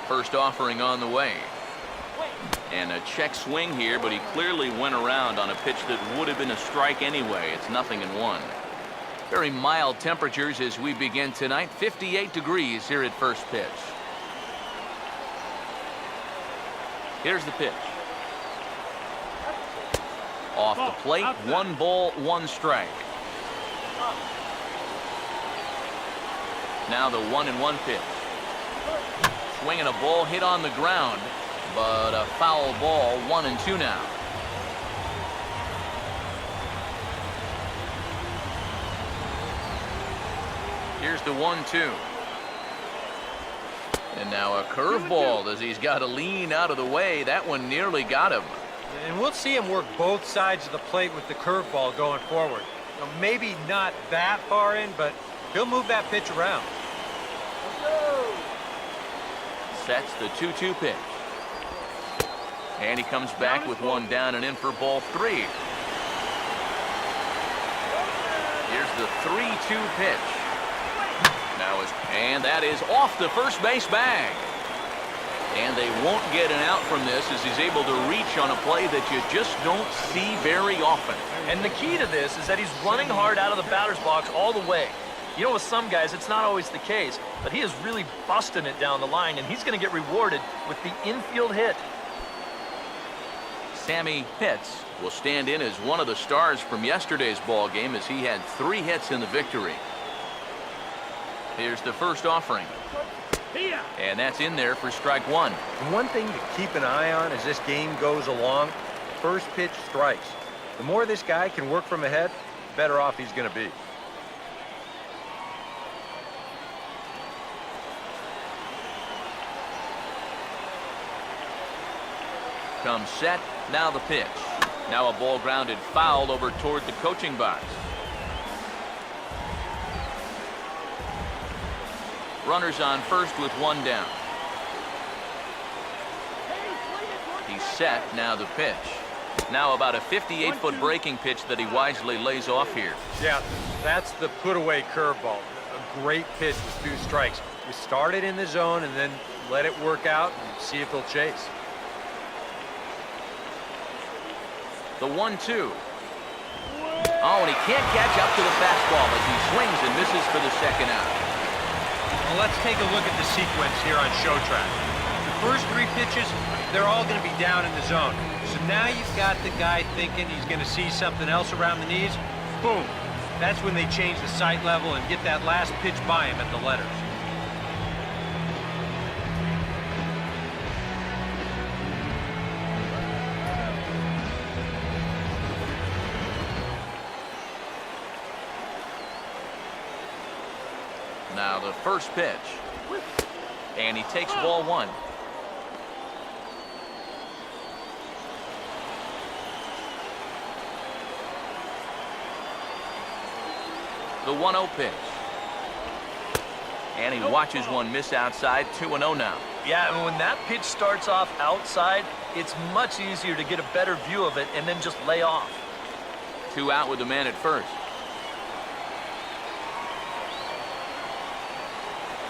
First offering on the way. And a check swing here, but he clearly went around on a pitch that would have been a strike anyway. It's 0-1. Very mild temperatures as we begin tonight. 58 degrees here at first pitch. Here's the pitch. Off the plate, 1 ball, 1 strike. Now the 1-1 pitch. Swinging a ball hit on the ground, but a foul ball. 1-2 now. Here's the 1-2. And now a curveball as he's got to lean out of the way. That one nearly got him. And we'll see him work both sides of the plate with the curveball going forward. Now, maybe not that far in, but he'll move that pitch around. Sets the 2-2 pitch. And he comes back with one down and in for ball 3. Here's the 3-2 pitch. And that is off the first base bag. And they won't get an out from this as he's able to reach on a play that you just don't see very often. And the key to this is that he's running hard out of the batter's box all the way. You know, with some guys, it's not always the case, but he is really busting it down the line, and he's going to get rewarded with the infield hit. Sammy Pitts will stand in as one of the stars from yesterday's ball game as he had 3 hits in the victory. Here's the first offering. And that's in there for strike 1. One thing to keep an eye on as this game goes along, first pitch strikes. The more this guy can work from ahead, the better off he's going to be. Comes set, now the pitch. Now a ball grounded foul over toward the coaching box. Runners on first with 1 down. He's set, now the pitch. Now about a 58-foot breaking pitch that he wisely lays off here. Yeah, that's the put-away curveball. A great pitch with 2 strikes. You start it in the zone and then let it work out and see if he'll chase. The 1-2. Oh, and he can't catch up to the fastball as he swings and misses for the second out. Well, let's take a look at the sequence here on Show Track. The first 3 pitches, they're all going to be down in the zone. So now you've got the guy thinking he's going to see something else around the knees. Boom. That's when they change the sight level and get that last pitch by him at the letters. Now the first pitch. And he takes ball 1. The 1-0 pitch. And he watches one miss outside. 2-0 now. Yeah, and when that pitch starts off outside, it's much easier to get a better view of it and then just lay off. 2 out with the man at first.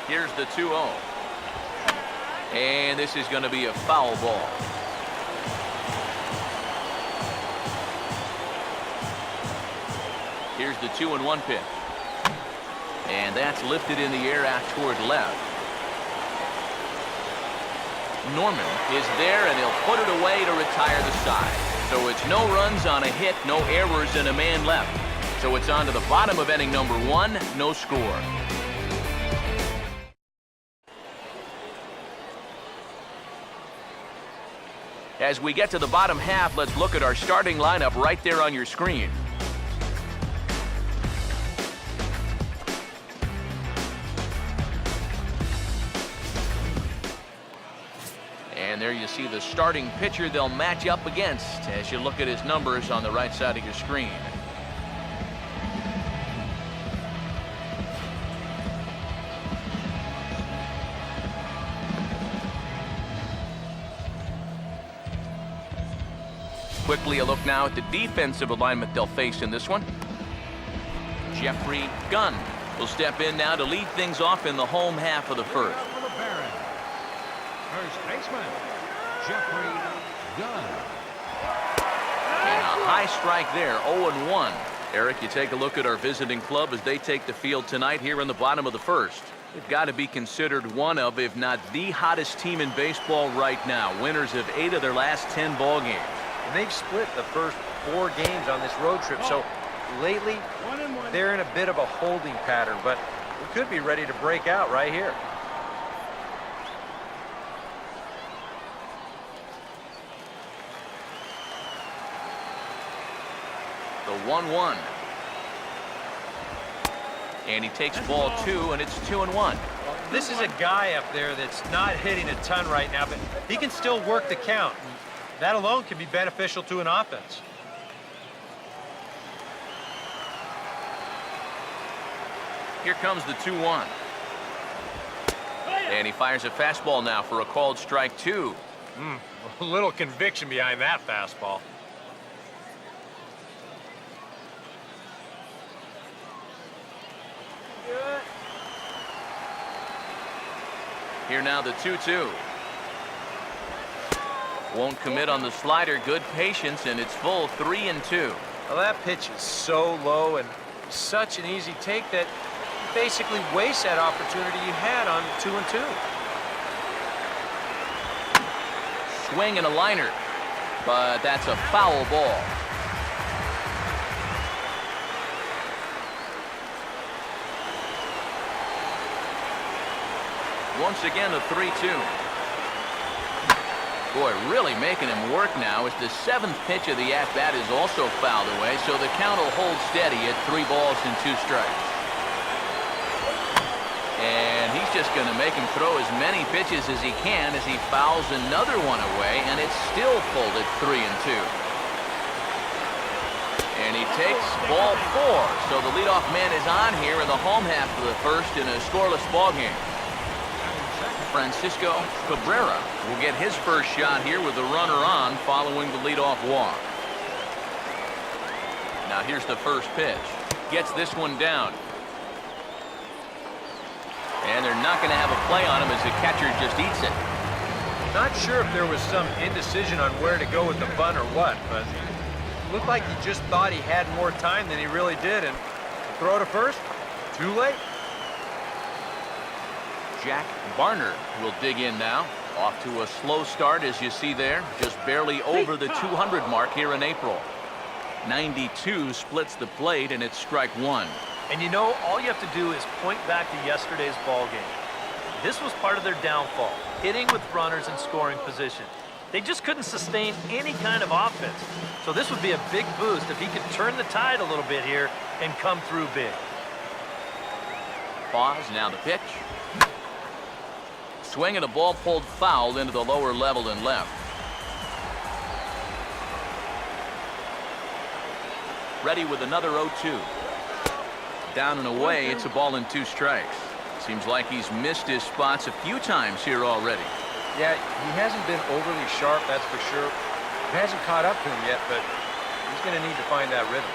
Here's the 2-0. And this is going to be a foul ball. Here's the 2-1 pitch. And that's lifted in the air out toward left. Norman is there, and he'll put it away to retire the side. So it's no runs on a hit, no errors, and a man left. So it's on to the bottom of inning number 1, no score. As we get to the bottom half, let's look at our starting lineup right there on your screen. And there you see the starting pitcher they'll match up against as you look at his numbers on the right side of your screen. Quickly a look now at the defensive alignment they'll face in this one. Jeffrey Gunn will step in now to lead things off in the home half of the first. First baseman, Jeffrey Dunn. And a high strike there, 0-1. Eric, you take a look at our visiting club as they take the field tonight here in the bottom of the first. They've got to be considered one of, if not the hottest team in baseball right now. Winners of 8 of their last 10 ball games. And they've split the first 4 games on this road trip, so lately they're in a bit of a holding pattern, but we could be ready to break out right here. The 1-1. And he takes ball 2, and it's 2-1. This is a guy up there that's not hitting a ton right now, but he can still work the count. That alone can be beneficial to an offense. Here comes the 2-1. And he fires a fastball now for a called strike 2. A little conviction behind that fastball. Here now the 2-2. Won't commit on the slider. Good patience, and it's full 3-2. Well, that pitch is so low and such an easy take that you basically waste that opportunity you had on 2-2. Swing and a liner, but that's a foul ball. Once again, a 3-2. Boy, really making him work now as the 7th pitch of the at-bat is also fouled away, so the count will hold steady at 3 balls and 2 strikes. And he's just going to make him throw as many pitches as he can as he fouls another one away, and it's still pulled at 3-2. And he takes ball 4, so the leadoff man is on here in the home half of the first in a scoreless ballgame. Francisco Cabrera will get his first shot here with the runner on following the leadoff walk. Now here's the first pitch. Gets this one down. And they're not going to have a play on him as the catcher just eats it. Not sure if there was some indecision on where to go with the bunt or what, but it looked like he just thought he had more time than he really did, and throw to first, too late. Jack Barner will dig in now. Off to a slow start, as you see there. Just barely over the 200 mark here in April. 92 splits the plate, and it's strike 1. And you know, all you have to do is point back to yesterday's ball game. This was part of their downfall, hitting with runners in scoring position. They just couldn't sustain any kind of offense. So this would be a big boost if he could turn the tide a little bit here and come through big. Pause, now the pitch. Swing and a ball pulled foul into the lower level and left. Ready with another 0-2. Down and away, it's a ball and 2 strikes. Seems like he's missed his spots a few times here already. Yeah, he hasn't been overly sharp, that's for sure. It hasn't caught up to him yet, but he's going to need to find that rhythm.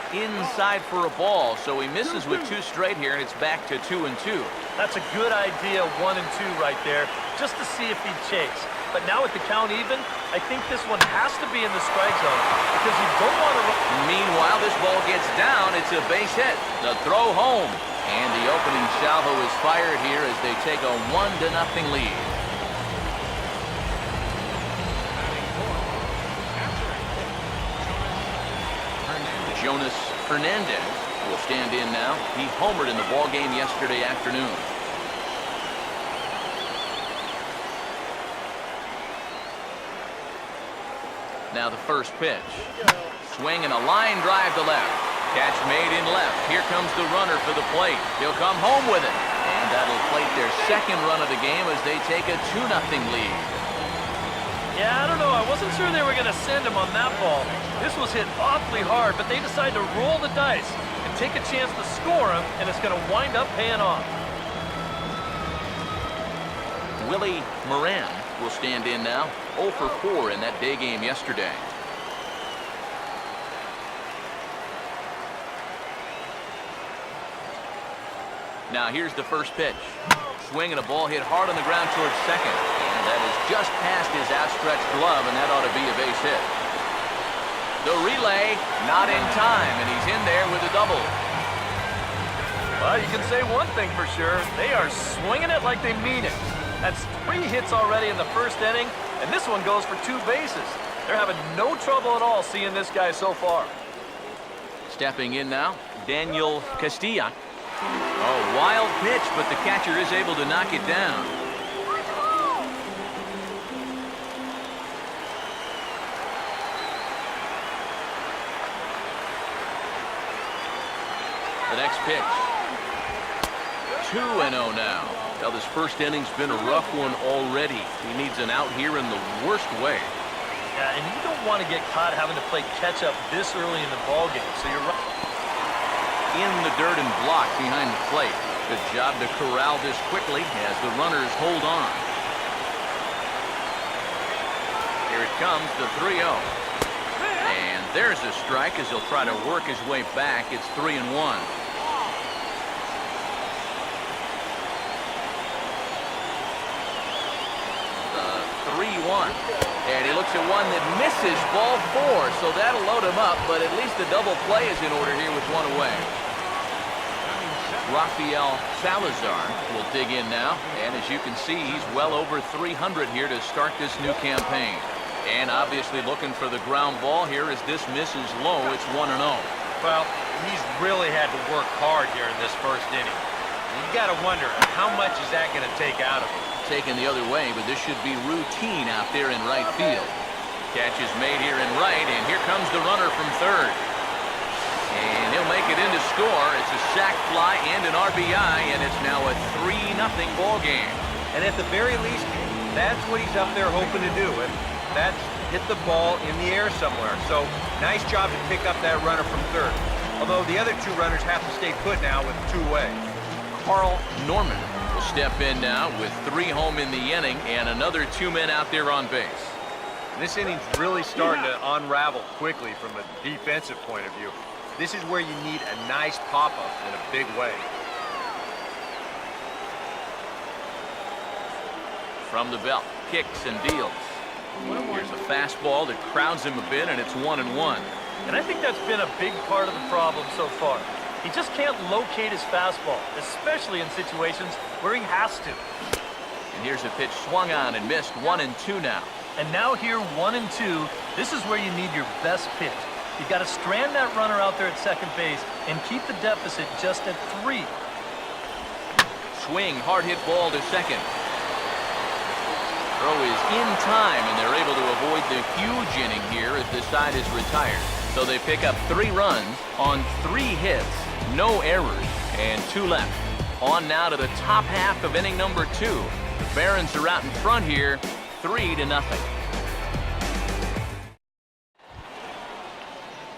Inside for a ball, so he misses with 2 straight here, and it's back to 2-2. That's a good idea, 1 and 2 right there, just to see if he'd chase. But now with the count even, I think this one has to be in the strike zone because you don't want to... Meanwhile, this ball gets down. It's a base hit. The throw home. And the opening salvo is fired here as they take a 1-0 lead. Jonas Hernandez will stand in now. He homered in the ball game yesterday afternoon. Now the first pitch. Swing and a line drive to left. Catch made in left. Here comes the runner for the plate. He'll come home with it. And that'll plate their second run of the game as they take a 2-0 lead. Yeah, I don't know. I wasn't sure they were going to send him on that ball. This was hit awfully hard, but they decided to roll the dice and take a chance to score him, and it's going to wind up paying off. Willie Moran will stand in now. 0 for 4 in that day game yesterday. Now here's the first pitch. swing and a ball hit hard on the ground towards second. And that is just past his outstretched glove, and that ought to be a base hit. The relay, not in time, and he's in there with a double. Well, you can say one thing for sure. They are swinging it like they mean it. That's 3 hits already in the first inning, and this one goes for 2 bases. They're having no trouble at all seeing this guy so far. Stepping in now, Daniel Castilla. Oh, wild pitch, but the catcher is able to knock it down. The next pitch. 2-0 now. Well, this first inning's been a rough one already. He needs an out here in the worst way. Yeah, and you don't want to get caught having to play catch-up this early in the ballgame, so you're right. In the dirt and blocked behind the plate. Good job to corral this quickly as the runners hold on. Here it comes, the 3-0. And there's a strike as he'll try to work his way back. It's 3-1. The 3-1. And he looks at one that misses ball 4, so that'll load him up, but at least the double play is in order here with 1 away. Rafael Salazar will dig in now, and as you can see, he's well over 300 here to start this new campaign. And obviously looking for the ground ball here as this misses low. It's 1-0. Well, he's really had to work hard here in this first inning. You got to wonder, how much is that going to take out of him? Taken the other way, but this should be routine out there in right field. Catch is made here in right, and here comes the runner from third. And he'll make it in to score. It's a sac fly and an RBI, and it's now a 3-0 ball game. And at the very least, that's what he's up there hoping to do. And that's hit the ball in the air somewhere. So nice job to pick up that runner from third. Although the other 2 runners have to stay put now with 2 away. Carl Norman will step in now with 3 home in the inning and another 2 men out there on base. This inning's really starting to unravel quickly from a defensive point of view. This is where you need a nice pop-up in a big way. From the belt, kicks and deals. Here's a fastball that crowds him a bit, and it's 1-1. And I think that's been a big part of the problem so far. He just can't locate his fastball, especially in situations where he has to. And here's a pitch swung on and missed. 1-2 now. And now here, 1-2, this is where you need your best pitch. You've got to strand that runner out there at second base and keep the deficit just at 3. Swing, hard hit ball to second. Throw is in time, and they're able to avoid the huge inning here as the side is retired. So they pick up 3 runs on 3 hits, no errors, and 2 left. On now to the top half of inning number 2. The Barons are out in front here, 3-0.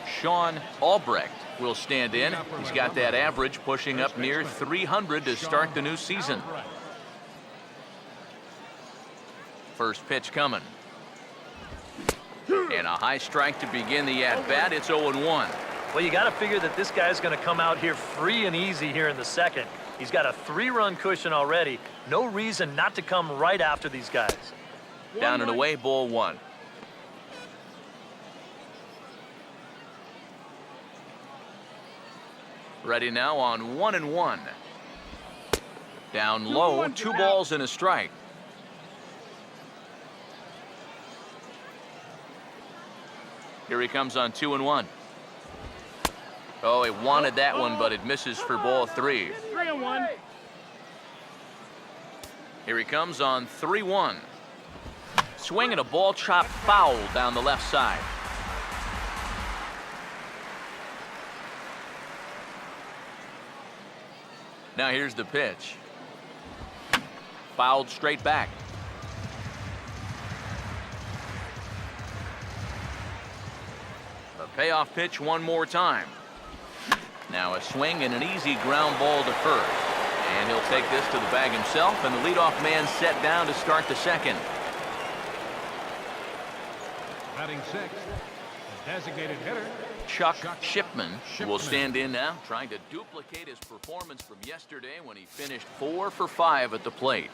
Sean Albrecht will stand in. He's got that average pushing up near 300 to start the new season. First pitch coming. And a high strike to begin the at-bat. It's 0-1. Well, you got to figure that this guy's going to come out here free and easy here in the second. He's got a 3-run cushion already. No reason not to come right after these guys. Down and away, ball 1. Ready now on 1-1. Down low, 2 balls and a strike. Here he comes on 2-1. Oh, he wanted that one, but it misses for ball 3. 3-1. Here he comes on 3-1. Swing and a ball chopped foul down the left side. Now here's the pitch. Fouled straight back. The payoff pitch one more time. Now a swing and an easy ground ball to first. And he'll take this to the bag himself, and the leadoff man set down to start the second. Batting 6, the designated hitter, Chuck Shipman, who will stand in now, trying to duplicate his performance from yesterday when he finished 4 for 5 at the plate.